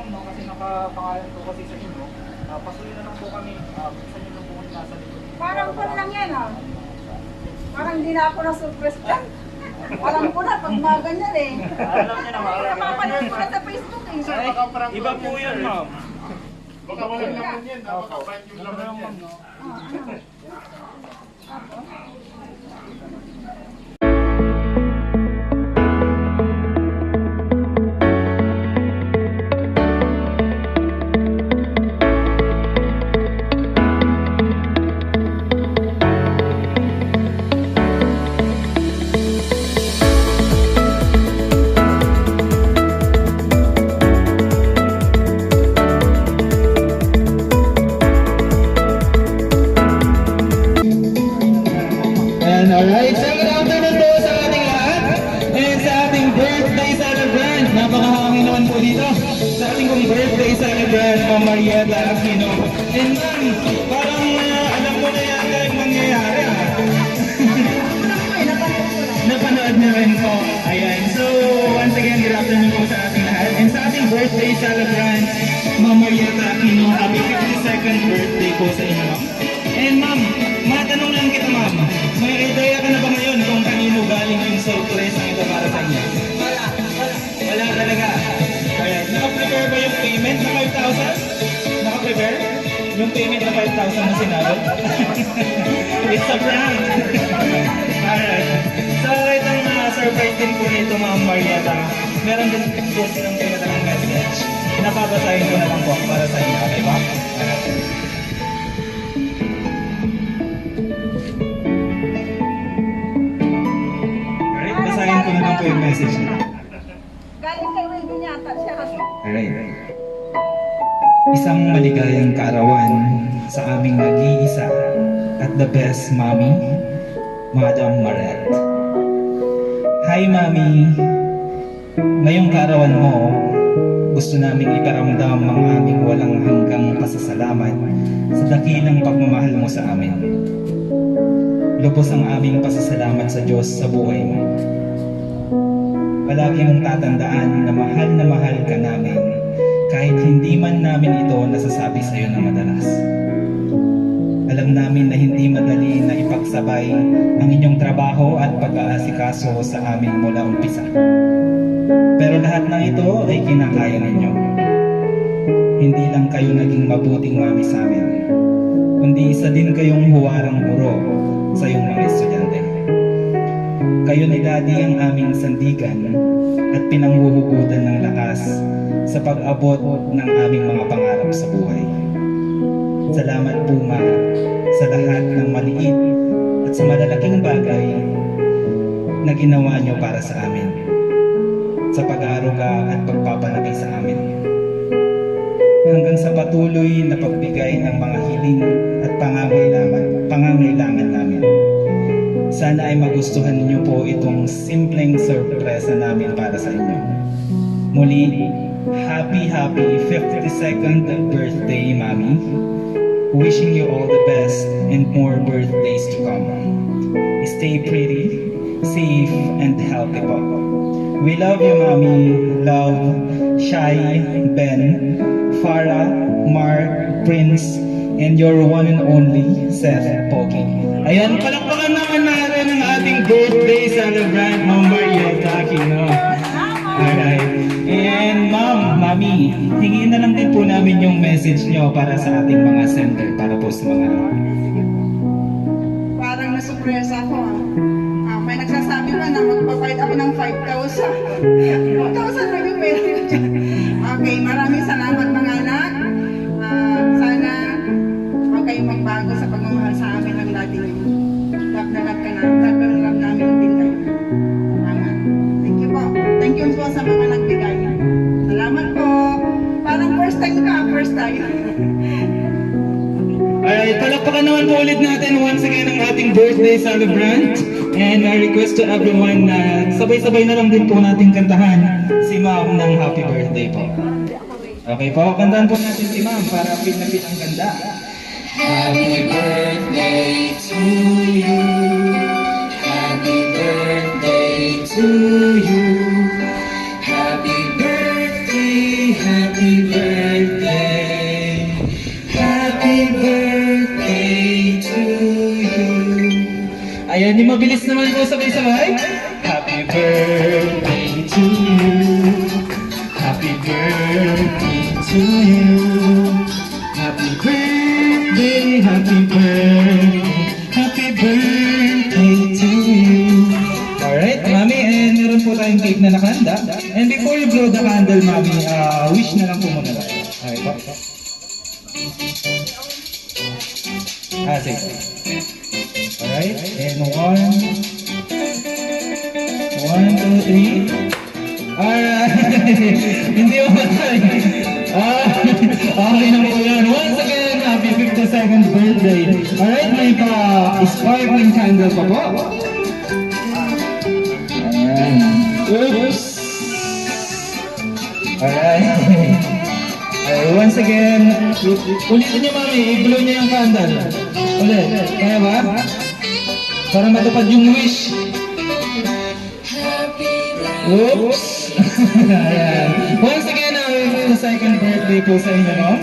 no, kasi nakapangalan ko kasi sa inyo. Pasuloy na lang po kami. Buksan nyo lang po kung nasa likod. Parang pan lang yan, ah. Parang hindi na ako na-surprise dyan. Alam ko na, pag mga ganyan eh. Alam nyo naman. Napapanood ko na sa Facebook eh. Iba po yun, ma'am. Baka walang naman yan, napaka-bright yung Alam mo laman naman, yan. no? And alright, so good afternoon po sa ating lahat and sa ating birthday celebrant. Napakahangin naman po dito sa ating pong birthday celebrant, Ma'am Marieta Aquino. And ma'am, parang alam mo na yata yung mangyayari ha. Napanood na rin po. Ayan, so once again, good afternoon po sa ating lahat. And sa ating birthday celebrant, Ma'am Marieta Aquino, happy 52nd birthday po sa inyo. And ma'am, matanong lang kita ma'am, may idea ka na ba ngayon kung kanino galing yung surprise na ito para sa inyo? Wala talaga. Ayan, naka-prepare ba yung payment na 5,000? Naka-prepare? Yung payment na 5,000 na sinabi? It's a prank! Alright. So, itong surprise din po nito Ma'am Marieta. Meron din po silang pinatalang message. Napabasahin ko na lang po para sa inyo. Okay ba? Alright, basahin ko na lang po yung message niya. Galing kay Wayne yata siya. Alright. Isang maligayang kaarawan sa aming nag-iisa at the best mommy, Madam Maret. Hi Mami, ngayong kaarawan mo, gusto naming iparamdam ang aming walang hanggang pasasalamat sa dakilang pagmamahal mo sa amin. Lubos ang aming pasasalamat sa Diyos sa buhay mo. Palagi mong tatandaan na mahal ka namin kahit hindi man namin ito nasasabi sa iyo na madalas. Alam namin na hindi madali na ipagsabay ang inyong trabaho at pag-aasikaso sa amin mula umpisa. Pero lahat ng ito ay kinakaya ninyo. Hindi lang kayo naging mabuting mami sa amin, kundi isa din kayong huwarang guro sa iyong mga estudyante. Kayo ni Daddy ang aming sandigan at pinanghuhugutan ng lakas sa pag-abot ng aming mga pangarap sa buhay. Salamat po Ma sa lahat ng maliit at sa malalaking bagay na ginawa niyo para sa amin, sa pag-aaruga at pagpapalaki sa amin, hanggang sa patuloy na pagbigay ng mga hiling at pangangailangan namin. Sana ay magustuhan niyo po itong simpleng sorpresa namin para sa inyo. Muli, happy 52nd birthday, Mami. Wishing you all the best and more birthdays to come. Stay pretty, safe, and healthy po. We love you, Mami. Love, Shai, Ben, Farah, Mark, Prince, and your one and only Seth Poki. Ayan, palakpakan naman natin ang ating birthday celebrant, Ma'am Marieta Aquino. Alright. And Mami, hingin na lang din po namin yung message nyo para sa ating mga sender, para po sa mga... Parang nasurpresa ako ah. May nagsasabi pa na magpapayad ako ng 5,000. 2,000 lang yung pera ko dyan. Okay, maraming salamat mga anak. Sana huwag kayong magbago sa pagmamahal sa amin ng daddy niyo. Love na love ka na. Love na love namin din kayo. Salamat. Thank you po. Thank you po sa mga nagbigay. Salamat po. Parang first time ka, first time. Alright, palakpakan naman po ulit natin once again ang ating birthday celebrant. And I request to everyone na sabay-sabay na lang din po natin kantahan si Ma'am ng happy birthday po. Okay po, kantahan po natin si Ma'am para feel na feel ang ganda. Happy birthday to you. Happy birthday to you. Happy birthday, happy birthday. Happy birthday to you. Ayan, di mabilis naman po sabay-sabay. Happy birthday to you. Happy birthday to you. Happy birthday, happy birthday to you. Alright, Mami, and meron po tayong cake na nakahanda. And before you blow the candle, Mami, wish na lang po muna tayo. Okay po. Sige. Alright, and 1, 2, 3. Alright, hindi mo matay. Okay na po yan. Once again, happy 52nd birthday. Alright, may pa-sparkling candle pa po. Ayan. Oops! Alright. Once again, ulitin niyo, Mami, i-blow niyo yung candle. Ulit, kaya ba? Para matupad yung wish. Oops! Ayan. Once again, happy 52nd birthday po sa inyo, no?